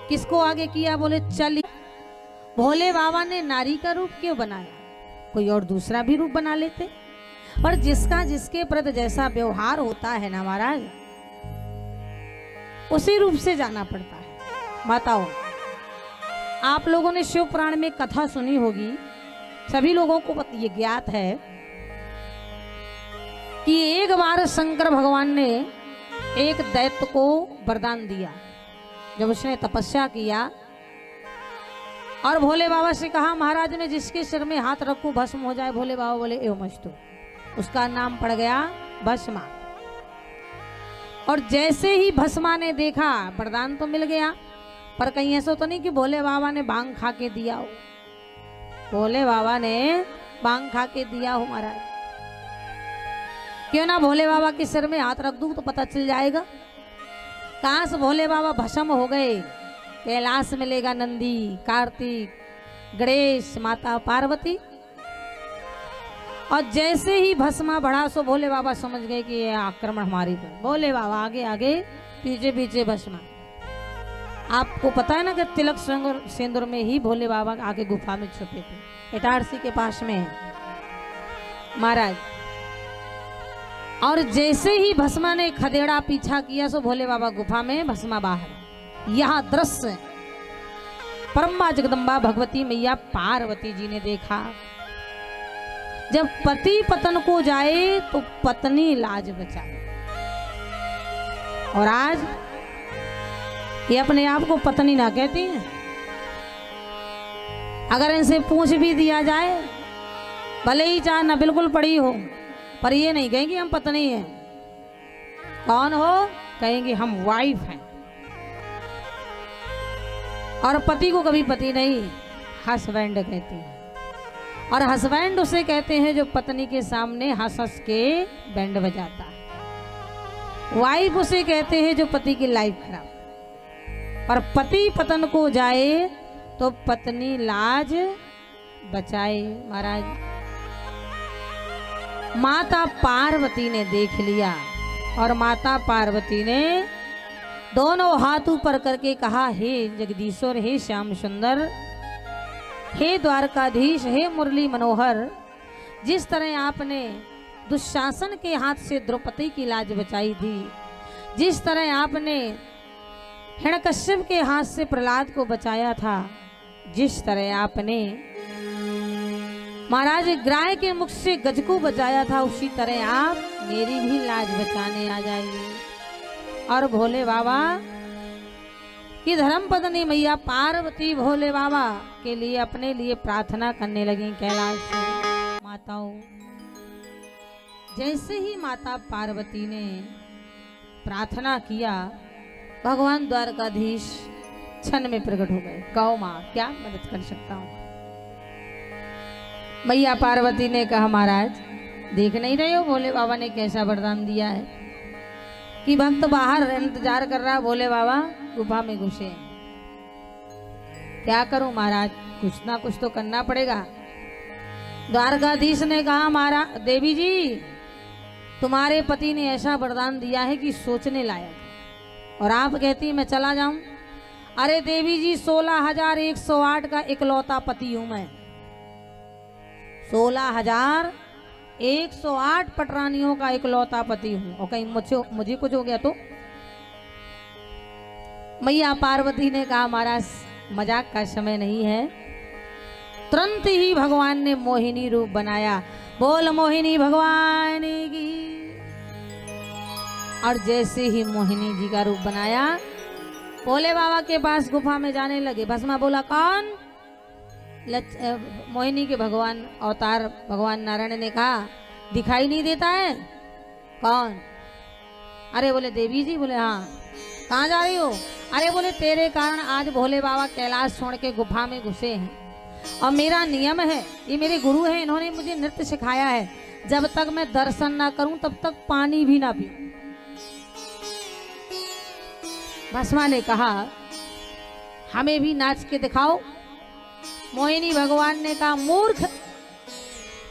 किसको आगे किया? बोले चल। भोले बाबा ने नारी का रूप क्यों बनाया? कोई और दूसरा भी रूप बना लेते, पर जिसका जिसके प्रति जैसा व्यवहार होता है ना महाराज, उसी रूप से जाना पड़ता है। बताओ, आप लोगों ने शिव पुराण में कथा सुनी होगी, सभी लोगों को ये ज्ञात है कि एक बार शंकर भगवान ने एक दैत्य को वरदान दिया। जब उसने तपस्या किया और भोले बाबा से कहा, महाराज मैं जिसके सिर में हाथ रखूं भस्म हो जाए। भोले बाबा बोले एवमस्तु। उसका नाम पड़ गया भस्मा। और जैसे ही भस्मा ने देखा, वरदान तो मिल गया, पर कहीं ऐसा तो नहीं कि भोले बाबा ने भांग खा के दिया हो। भोले बाबा ने भांग खा के दिया हो महाराज। क्यों ना भोले बाबा के सिर में हाथ रख दूं तो पता चल जाएगा। काश भोले बाबा भस्म हो गए, कैलाश मिलेगा नंदी, कार्तिक, गणेश, माता पार्वती। और जैसे ही भस्मा बढ़ा सो भोले बाबा समझ गए कि ये आक्रमण हमारे पर। भोले बाबा आगे आगे, पीछे पीछे भस्मा। आपको पता है ना कि तिलक सिंदूर में ही भोले बाबा आगे गुफा में छुपे थे, इटारसी के पास में है महाराज। और जैसे ही भस्मा ने खदेड़ा पीछा किया सो भोले बाबा गुफा में, भस्मा बाहर। यह दृश्य परम्बा जगदम्बा भगवती मैया पार्वती जी ने देखा। जब पति पतन को जाए तो पत्नी लाज बचाए। और आज ये अपने आप को पत्नी ना कहती हैं। अगर इनसे पूछ भी दिया जाए, भले ही चाह ना बिल्कुल पड़ी हो, पर ये नहीं कहेंगे हम पत्नी हैं। कौन हो? कहेंगे हम वाइफ हैं। और पति को कभी पति नहीं, हस्बैंड कहती है। और हस्बैंड उसे कहते हैं जो पत्नी के सामने हंस हंस के बैंड बजाता है। वाइफ उसे कहते हैं जो पति की लाइफ खराब। और पति पतन को जाए तो पत्नी लाज बचाए महाराज। माता पार्वती ने देख लिया और माता पार्वती ने दोनों हाथ ऊपर करके कहा, हे जगदीश्वर, हे श्याम सुंदर, हे द्वारकाधीश, हे मुरली मनोहर, जिस तरह आपने दुशासन के हाथ से द्रौपदी की लाज बचाई थी, जिस तरह आपने हिरण्यकश्यप के हाथ से प्रहलाद को बचाया था, जिस तरह आपने महाराज ग्राह के मुख से गज को बचाया था, उसी तरह आप मेरी भी लाज बचाने आ जाएंगे। और भोले बाबा की धर्मपत्नी मैया पार्वती भोले बाबा के लिए अपने लिए प्रार्थना करने लगी कैलाश से। माताओं, जैसे ही माता पार्वती ने प्रार्थना किया, भगवान द्वारकाधीश क्षण में प्रकट हो गए। कहो माँ, क्या मदद कर सकता हूँ? मैया पार्वती ने कहा, महाराज देख नहीं रहे हो भोले बाबा ने कैसा वरदान दिया है कि भक्त बाहर इंतजार कर रहा, भोले बाबा गुफा में घुसे। क्या करूं महाराज, कुछ ना कुछ तो करना पड़ेगा। द्वारकाधीश ने कहा, महाराज देवी जी, तुम्हारे पति ने ऐसा वरदान दिया है कि सोचने लायक, और आप कहती मैं चला जाऊं। अरे देवी जी, 16,108 का इकलौता पति हूं मैं। 16,108 पटरानियों का इकलौता पति हूं, और कहीं मुझे कुछ हो गया तो? मैया पार्वती ने कहा, महाराज मजाक का समय नहीं है। तुरंत ही भगवान ने मोहिनी रूप बनाया। बोल मोहिनी भगवान की। और जैसे ही मोहिनी जी का रूप बनाया, भोले बाबा के पास गुफा में जाने लगे। भस्मा बोला, कौन? मोहिनी के भगवान अवतार भगवान नारायण ने कहा, दिखाई नहीं देता है? कौन? अरे बोले देवी जी। बोले हाँ। कहाँ जा रही हो? अरे बोले तेरे कारण आज भोले बाबा कैलाश छोड़ के गुफा में घुसे हैं, और मेरा नियम है, ये मेरे गुरु हैं, इन्होंने मुझे नृत्य सिखाया है, जब तक मैं दर्शन ना करूं तब तक पानी भी ना पीऊं। भस्मा ने कहा, हमें भी नाच के दिखाओ। मोहिनी भगवान ने कहा, मूर्ख,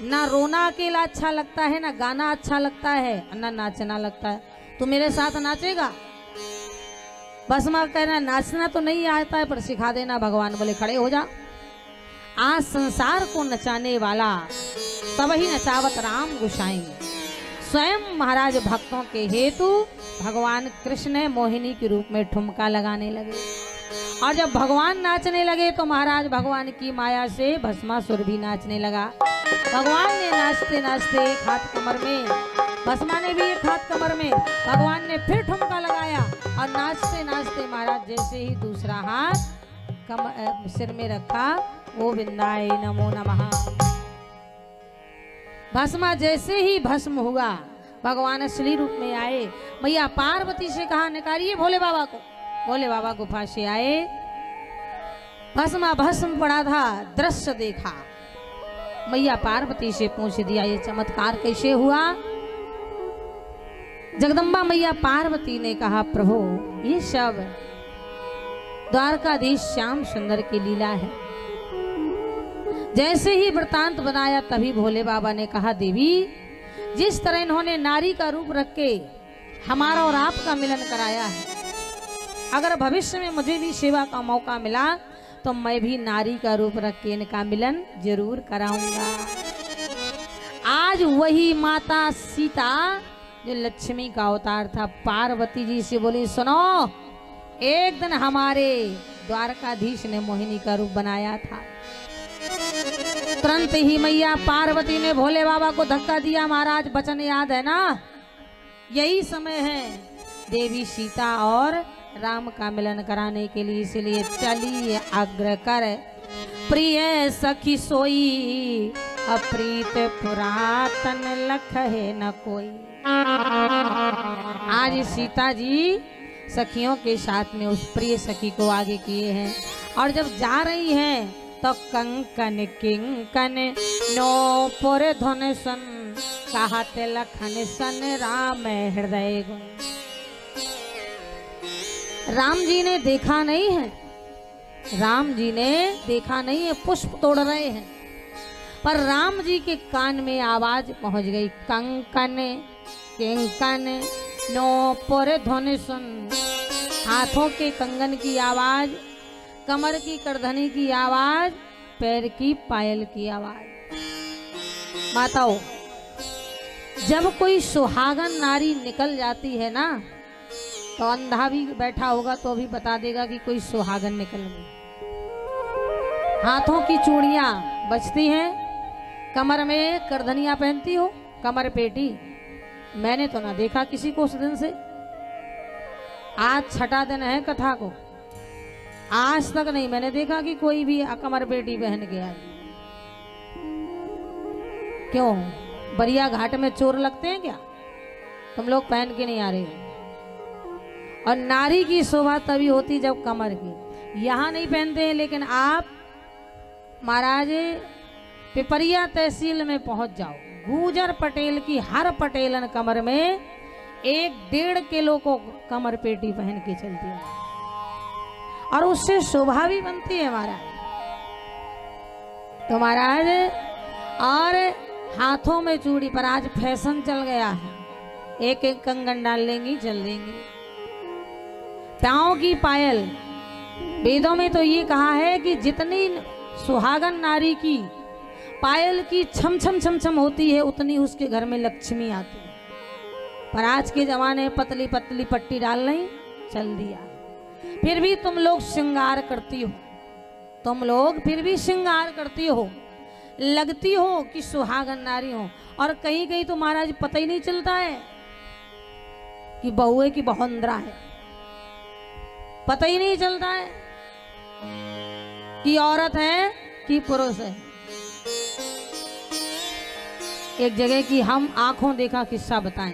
ना रोना अकेला अच्छा लगता है, ना गाना अच्छा लगता है, ना नाचना लगता है। तू मेरे साथ नाचेगा? भस्मा कहना नाचना तो नहीं आता है पर सिखा देना। भगवान बोले खड़े हो जा। आज संसार को नचाने वाला तब ही नचावत राम गोसाई। स्वयं महाराज भक्तों के हेतु भगवान कृष्ण मोहिनी के रूप में ठुमका लगाने लगे। और जब भगवान नाचने लगे तो महाराज भगवान की माया से भस्मासुर भी नाचने लगा। भगवान ने नाचते नाचते एक हाथ कमर में, भस्मा ने भी एक हाथ कमर में, भगवान ने फिर ठुमका लगाया और नाचते नाचते महाराज जैसे ही दूसरा हाथ सिर में रखा, गोविंदाय नमो नमः। भस्मा जैसे ही भस्म हुआ भगवान असली रूप में आए। मैया पार्वती से कहा निकालिए भोले बाबा को। भोले बाबा गुफा से आए। भस्मा भस्म पड़ा था, दृश्य देखा। मैया पार्वती से पूछ दिया ये चमत्कार कैसे हुआ। जगदम्बा मैया पार्वती ने कहा प्रभु ये सब द्वारकाधीश श्याम सुंदर की लीला है। जैसे ही वृतांत बनाया तभी भोले बाबा ने कहा देवी जिस तरह इन्होंने नारी का रूप रख के हमारा और आपका मिलन कराया है, अगर भविष्य में मुझे भी सेवा का मौका मिला तो मैं भी नारी का रूप रख के इनका मिलन जरूर कराऊंगा। आज वही माता सीता जो लक्ष्मी का अवतार था, पार्वती जी से बोली सुनो एक दिन हमारे द्वारकाधीश ने मोहिनी का रूप बनाया था। तुरंत ही मैया पार्वती ने भोले बाबा को धक्का दिया। महाराज वचन याद है ना, यही समय है देवी सीता और राम का मिलन कराने के लिए, इसलिए चली आग्रह कर प्रिय सखी सोई अप्रीत पुरातन लख है न कोई। आज सीता जी सखियों के साथ में उस प्रिय सखी को आगे किए हैं और जब जा रही हैं तो कंकन किंकन नो पुर धन सन कहते लखन सन राम हृदय गुण। राम जी ने देखा नहीं है, राम जी ने देखा नहीं है, पुष्प तोड़ रहे हैं पर राम जी के कान में आवाज पहुंच गई कंकन किंकन नो पुर धन सुन। हाथों के कंगन की आवाज, कमर की करधनी की आवाज, पैर की पायल की आवाज। माताओं जब कोई सुहागन नारी निकल जाती है ना तो अंधा भी बैठा होगा तो भी बता देगा कि कोई सुहागन निकल गई। हाथों की चूड़ियां बजती हैं, कमर में करधनियां पहनती हो, कमर पेटी। मैंने तो ना देखा किसी को उस दिन से। आज छठा दिन है कथा को, आज तक नहीं मैंने देखा कि कोई भी कमर पेटी पहन के आई। क्यों बरिया घाट में चोर लगते हैं क्या? तुम लोग पहन के नहीं आ रहे हो। और नारी की शोभा तभी होती जब कमर की, यहाँ नहीं पहनते हैं। लेकिन आप महाराज पिपरिया तहसील में पहुंच जाओ, गुजर पटेल की हर पटेलन कमर में 1-1.5 किलो को कमर पेटी पहन के चलती है और उससे शोभा भी बनती है महाराज। तो महाराज और हाथों में चूड़ी पर आज फैशन चल गया है, एक एक कंगन डाल लेंगी चल देंगी। पांव की पायल, वेदों में तो ये कहा है कि जितनी सुहागन नारी की पायल की छम छम छम छम होती है उतनी उसके घर में लक्ष्मी आती है। पर आज के जमाने पतली पतली पट्टी डाल नहीं चल दिया। फिर भी तुम लोग श्रृंगार करती हो, तुम लोग फिर भी श्रृंगार करती हो, लगती हो कि सुहागन नारी हो। और कहीं कहीं तो महाराज पता ही नहीं चलता है कि बहू है कि बहुंदरा है, पता ही नहीं चलता है कि औरत है कि पुरुष है। एक जगह की हम आंखों देखा किस्सा बताएं।